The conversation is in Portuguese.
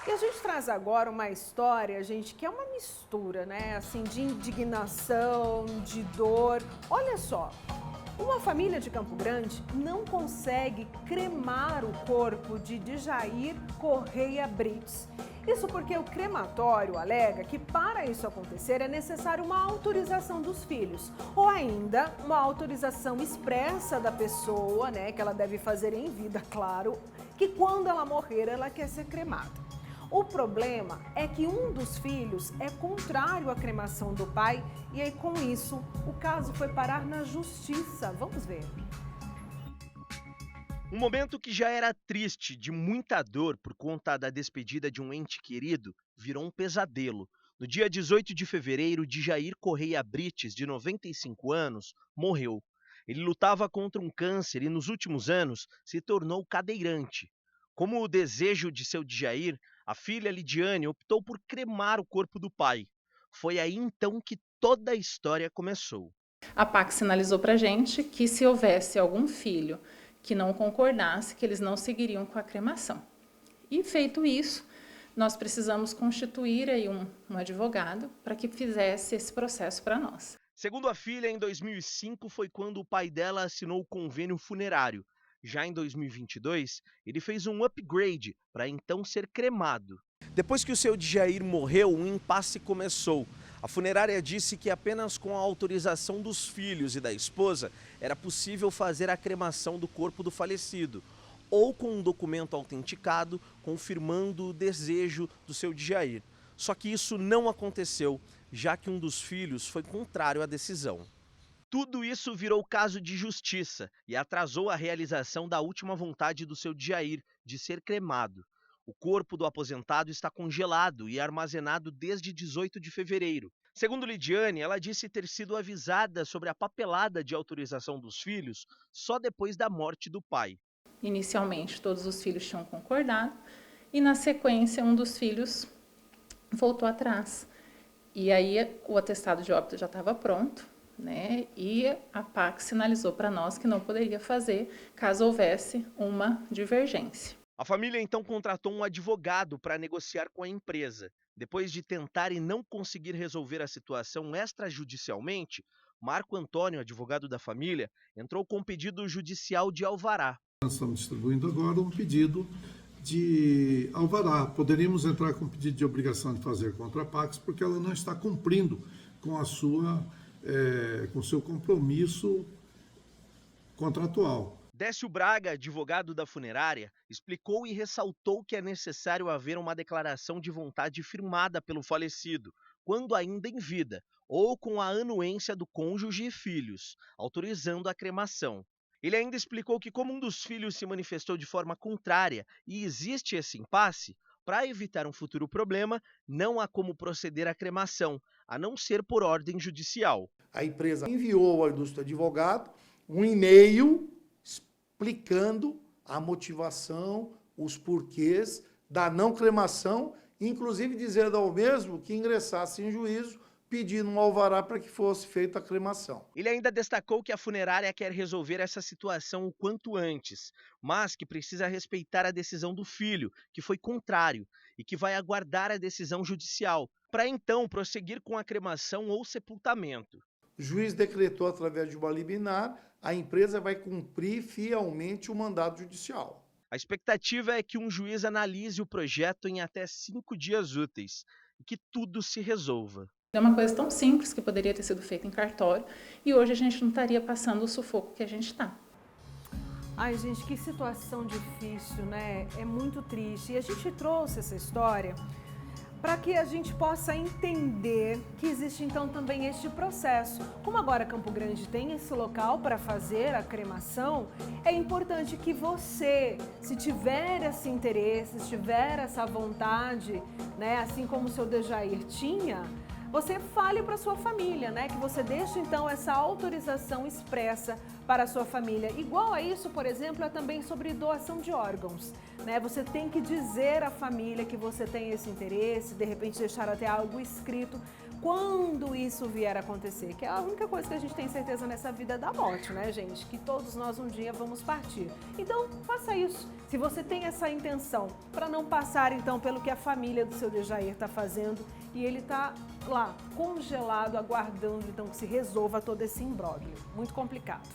E a gente traz agora uma história, gente, que é uma mistura, né? Assim, de indignação, de dor. Olha só, uma família de Campo Grande não consegue cremar o corpo de Djair Correia Brites. Isso porque o crematório alega que para isso acontecer é necessário uma autorização dos filhos ou ainda uma autorização expressa da pessoa, né, que ela deve fazer em vida, claro, que quando ela morrer ela quer ser cremada. O problema é que um dos filhos é contrário à cremação do pai e aí com isso o caso foi parar na justiça. Vamos ver. Um momento que já era triste, de muita dor por conta da despedida de um ente querido, virou um pesadelo. No dia 18 de fevereiro, Djair Correia Brites, de 95 anos, morreu. Ele lutava contra um câncer e nos últimos anos se tornou cadeirante. Como o desejo de seu Djair, a filha Lidiane optou por cremar o corpo do pai. Foi aí então que toda a história começou. A PAC sinalizou para a gente que se houvesse algum filho que não concordasse, que eles não seguiriam com a cremação. E feito isso, nós precisamos constituir aí um advogado para que fizesse esse processo para nós. Segundo a filha, em 2005 foi quando o pai dela assinou o convênio funerário. Já em 2022, ele fez um upgrade para então ser cremado. Depois que o seu Djair morreu, um impasse começou. A funerária disse que apenas com a autorização dos filhos e da esposa era possível fazer a cremação do corpo do falecido, ou com um documento autenticado confirmando o desejo do seu Djair. Só que isso não aconteceu, já que um dos filhos foi contrário à decisão. Tudo isso virou caso de justiça e atrasou a realização da última vontade do seu Djair, de ser cremado. O corpo do aposentado está congelado e armazenado desde 18 de fevereiro. Segundo Lidiane, ela disse ter sido avisada sobre a papelada de autorização dos filhos só depois da morte do pai. Inicialmente, todos os filhos tinham concordado e, na sequência, um dos filhos voltou atrás. E aí, o atestado de óbito já estava pronto, né? E a PAC sinalizou para nós que não poderia fazer caso houvesse uma divergência. A família então contratou um advogado para negociar com a empresa. Depois de tentar e não conseguir resolver a situação extrajudicialmente, Marco Antônio, advogado da família, entrou com pedido judicial de alvará. Nós estamos distribuindo agora um pedido de alvará. Poderíamos entrar com pedido de obrigação de fazer contra a Pax, porque ela não está cumprindo com com seu compromisso contratual. Décio Braga, advogado da funerária, explicou e ressaltou que é necessário haver uma declaração de vontade firmada pelo falecido, quando ainda em vida, ou com a anuência do cônjuge e filhos, autorizando a cremação. Ele ainda explicou que, como um dos filhos se manifestou de forma contrária e existe esse impasse, para evitar um futuro problema, não há como proceder à cremação, a não ser por ordem judicial. A empresa enviou ao ilustre advogado um e-mail explicando a motivação, os porquês da não cremação, inclusive dizendo ao mesmo que ingressasse em juízo pedindo um alvará para que fosse feita a cremação. Ele ainda destacou que a funerária quer resolver essa situação o quanto antes, mas que precisa respeitar a decisão do filho, que foi contrário, e que vai aguardar a decisão judicial, para então prosseguir com a cremação ou sepultamento. O juiz decretou através de uma liminar, a empresa vai cumprir fielmente o mandado judicial. A expectativa é que um juiz analise o projeto em até 5 dias úteis e que tudo se resolva. É uma coisa tão simples que poderia ter sido feita em cartório e hoje a gente não estaria passando o sufoco que a gente está. Ai, gente, que situação difícil, né? É muito triste. E a gente trouxe essa história para que a gente possa entender que existe então também este processo. Como agora Campo Grande tem esse local para fazer a cremação, é importante que você, se tiver esse interesse, se tiver essa vontade, né, assim como o seu Djair tinha, você fale para sua família, né, que você deixe então essa autorização expressa para a sua família. Igual a isso, por exemplo, é também sobre doação de órgãos, né? Você tem que dizer à família que você tem esse interesse, de repente deixar até algo escrito quando isso vier a acontecer, que é a única coisa que a gente tem certeza nessa vida é da morte, né, gente? Que todos nós um dia vamos partir. Então, faça isso. Se você tem essa intenção, para não passar então pelo que a família do seu Dejair está fazendo e ele está lá, congelado, aguardando então que se resolva todo esse imbróglio. Muito complicado.